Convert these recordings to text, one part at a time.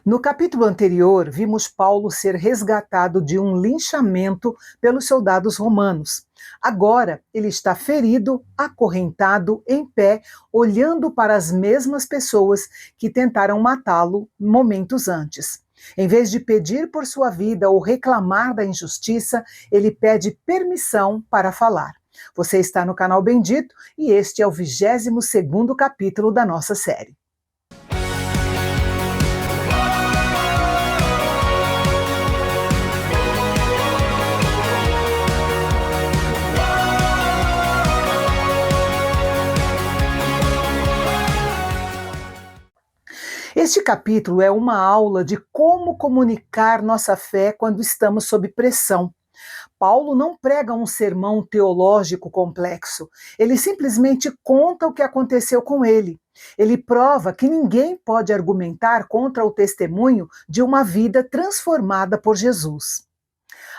No capítulo anterior, vimos Paulo ser resgatado de um linchamento pelos soldados romanos. Agora, ele está ferido, acorrentado, em pé, olhando para as mesmas pessoas que tentaram matá-lo momentos antes. Em vez de pedir por sua vida ou reclamar da injustiça, ele pede permissão para falar. Você está no canal Bendito e este é o 22º capítulo da nossa série. Este capítulo é uma aula de como comunicar nossa fé quando estamos sob pressão. Paulo não prega um sermão teológico complexo, ele simplesmente conta o que aconteceu com ele. Ele prova que ninguém pode argumentar contra o testemunho de uma vida transformada por Jesus.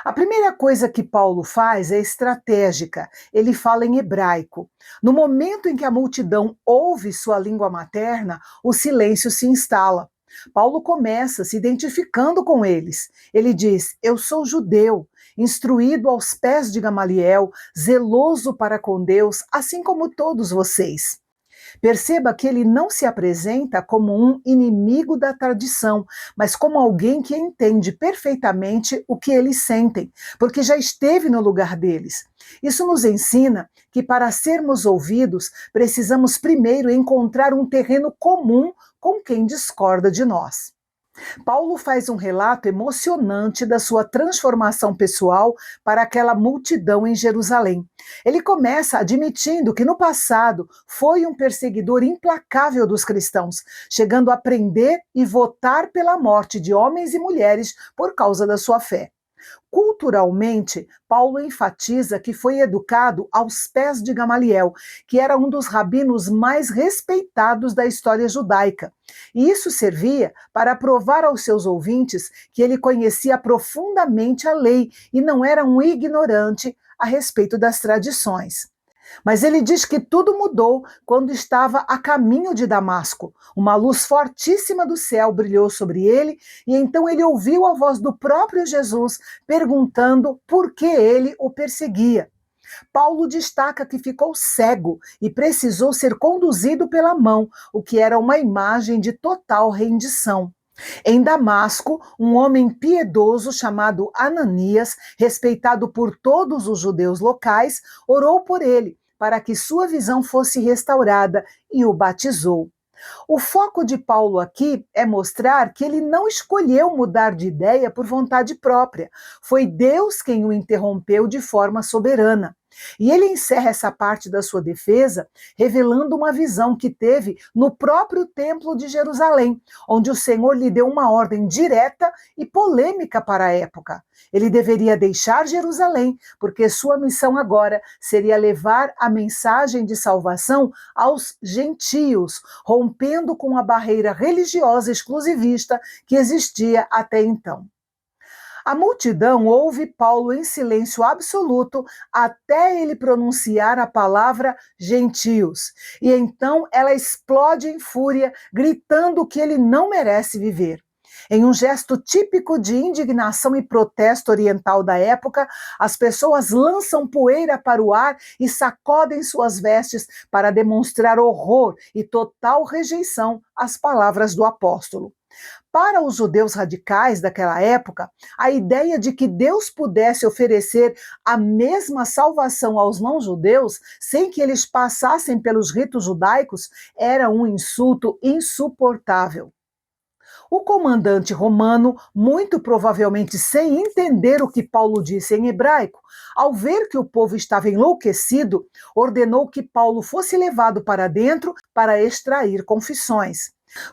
A primeira coisa que Paulo faz é estratégica. Ele fala em hebraico. No momento em que a multidão ouve sua língua materna, o silêncio se instala. Paulo começa se identificando com eles. Ele diz: Eu sou judeu, instruído aos pés de Gamaliel, zeloso para com Deus, assim como todos vocês. Perceba que ele não se apresenta como um inimigo da tradição, mas como alguém que entende perfeitamente o que eles sentem, porque já esteve no lugar deles. Isso nos ensina que para sermos ouvidos, precisamos primeiro encontrar um terreno comum com quem discorda de nós. Paulo faz um relato emocionante da sua transformação pessoal para aquela multidão em Jerusalém. Ele começa admitindo que no passado foi um perseguidor implacável dos cristãos, chegando a prender e votar pela morte de homens e mulheres por causa da sua fé. Culturalmente, Paulo enfatiza que foi educado aos pés de Gamaliel, que era um dos rabinos mais respeitados da história judaica. E isso servia para provar aos seus ouvintes que ele conhecia profundamente a lei e não era um ignorante a respeito das tradições. Mas ele diz que tudo mudou quando estava a caminho de Damasco. Uma luz fortíssima do céu brilhou sobre ele e então ele ouviu a voz do próprio Jesus perguntando por que ele o perseguia. Paulo destaca que ficou cego e precisou ser conduzido pela mão, o que era uma imagem de total rendição. Em Damasco, um homem piedoso chamado Ananias, respeitado por todos os judeus locais, orou por ele para que sua visão fosse restaurada e o batizou. O foco de Paulo aqui é mostrar que ele não escolheu mudar de ideia por vontade própria. Foi Deus quem o interrompeu de forma soberana. E ele encerra essa parte da sua defesa revelando uma visão que teve no próprio Templo de Jerusalém, onde o Senhor lhe deu uma ordem direta e polêmica para a época. Ele deveria deixar Jerusalém, porque sua missão agora seria levar a mensagem de salvação aos gentios, rompendo com a barreira religiosa exclusivista que existia até então. A multidão ouve Paulo em silêncio absoluto até ele pronunciar a palavra gentios. E então ela explode em fúria, gritando que ele não merece viver. Em um gesto típico de indignação e protesto oriental da época, as pessoas lançam poeira para o ar e sacodem suas vestes para demonstrar horror e total rejeição às palavras do apóstolo. Para os judeus radicais daquela época, a ideia de que Deus pudesse oferecer a mesma salvação aos não-judeus sem que eles passassem pelos ritos judaicos era um insulto insuportável. O comandante romano, muito provavelmente sem entender o que Paulo disse em hebraico, ao ver que o povo estava enlouquecido, ordenou que Paulo fosse levado para dentro para extrair confissões.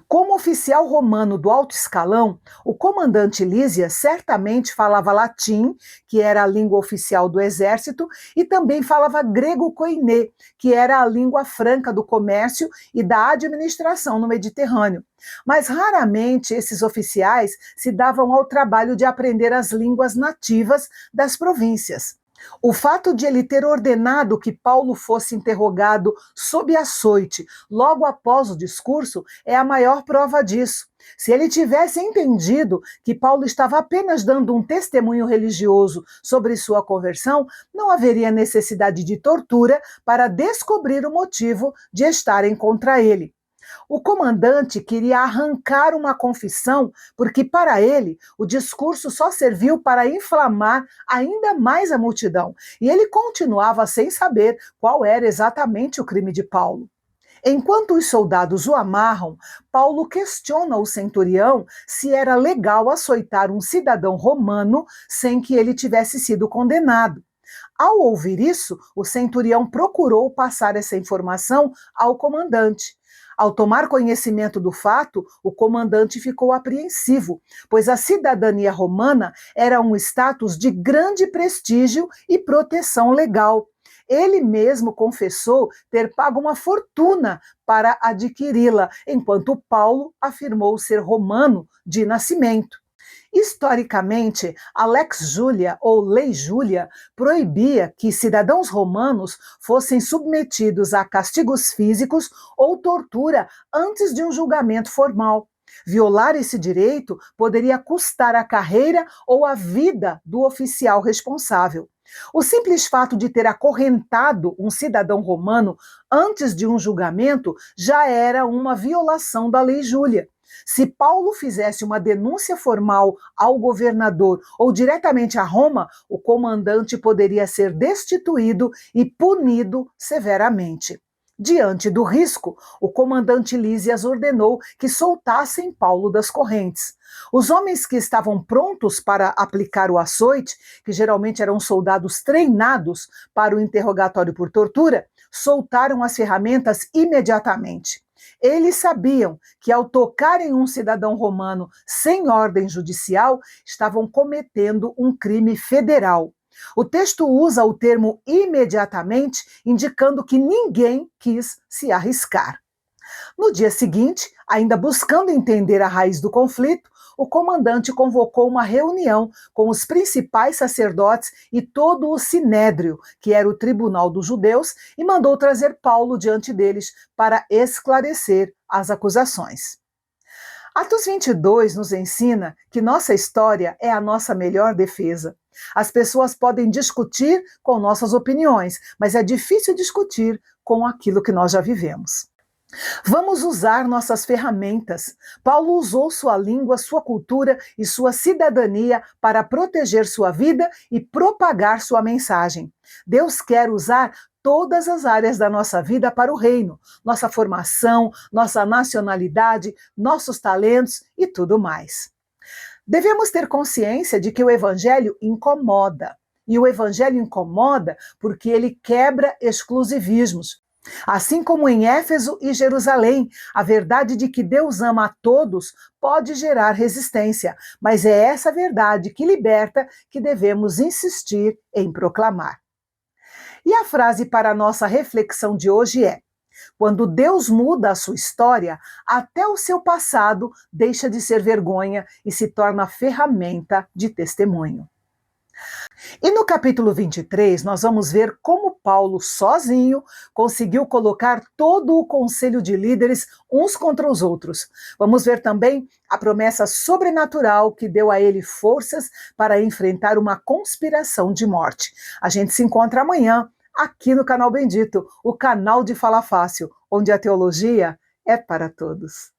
Como oficial romano do alto escalão, o comandante Lísias certamente falava latim, que era a língua oficial do exército, e também falava grego koiné, que era a língua franca do comércio e da administração no Mediterrâneo. Mas raramente esses oficiais se davam ao trabalho de aprender as línguas nativas das províncias. O fato de ele ter ordenado que Paulo fosse interrogado sob açoite logo após o discurso é a maior prova disso. Se ele tivesse entendido que Paulo estava apenas dando um testemunho religioso sobre sua conversão, não haveria necessidade de tortura para descobrir o motivo de estarem contra ele. O comandante queria arrancar uma confissão, porque para ele o discurso só serviu para inflamar ainda mais a multidão, e ele continuava sem saber qual era exatamente o crime de Paulo. Enquanto os soldados o amarram, Paulo questiona o centurião se era legal açoitar um cidadão romano sem que ele tivesse sido condenado. Ao ouvir isso, o centurião procurou passar essa informação ao comandante. Ao tomar conhecimento do fato, o comandante ficou apreensivo, pois a cidadania romana era um status de grande prestígio e proteção legal. Ele mesmo confessou ter pago uma fortuna para adquiri-la, enquanto Paulo afirmou ser romano de nascimento. Historicamente, a Lex Julia, ou Lei Júlia, proibia que cidadãos romanos fossem submetidos a castigos físicos ou tortura antes de um julgamento formal. Violar esse direito poderia custar a carreira ou a vida do oficial responsável. O simples fato de ter acorrentado um cidadão romano antes de um julgamento já era uma violação da Lei Júlia. Se Paulo fizesse uma denúncia formal ao governador ou diretamente a Roma, o comandante poderia ser destituído e punido severamente. Diante do risco, o comandante Lísias ordenou que soltassem Paulo das correntes. Os homens que estavam prontos para aplicar o açoite, que geralmente eram soldados treinados para o interrogatório por tortura, soltaram as ferramentas imediatamente. Eles sabiam que, ao tocarem um cidadão romano sem ordem judicial, estavam cometendo um crime federal. O texto usa o termo imediatamente, indicando que ninguém quis se arriscar. No dia seguinte, ainda buscando entender a raiz do conflito, o comandante convocou uma reunião com os principais sacerdotes e todo o sinédrio, que era o tribunal dos judeus, e mandou trazer Paulo diante deles para esclarecer as acusações. Atos 22 nos ensina que nossa história é a nossa melhor defesa. As pessoas podem discutir com nossas opiniões, mas é difícil discutir com aquilo que nós já vivemos. Vamos usar nossas ferramentas. Paulo usou sua língua, sua cultura e sua cidadania para proteger sua vida e propagar sua mensagem. Deus quer usar todas as áreas da nossa vida para o reino, nossa formação, nossa nacionalidade, nossos talentos e tudo mais. Devemos ter consciência de que o evangelho incomoda. E o evangelho incomoda porque ele quebra exclusivismos. Assim como em Éfeso e Jerusalém, a verdade de que Deus ama a todos pode gerar resistência, mas é essa verdade que liberta que devemos insistir em proclamar. E a frase para a nossa reflexão de hoje é: quando Deus muda a sua história, até o seu passado deixa de ser vergonha e se torna ferramenta de testemunho. E no capítulo 23, nós vamos ver como Paulo, sozinho, conseguiu colocar todo o conselho de líderes uns contra os outros. Vamos ver também a promessa sobrenatural que deu a ele forças para enfrentar uma conspiração de morte. A gente se encontra amanhã, aqui no Canal Bendito, o canal de Fala Fácil, onde a teologia é para todos.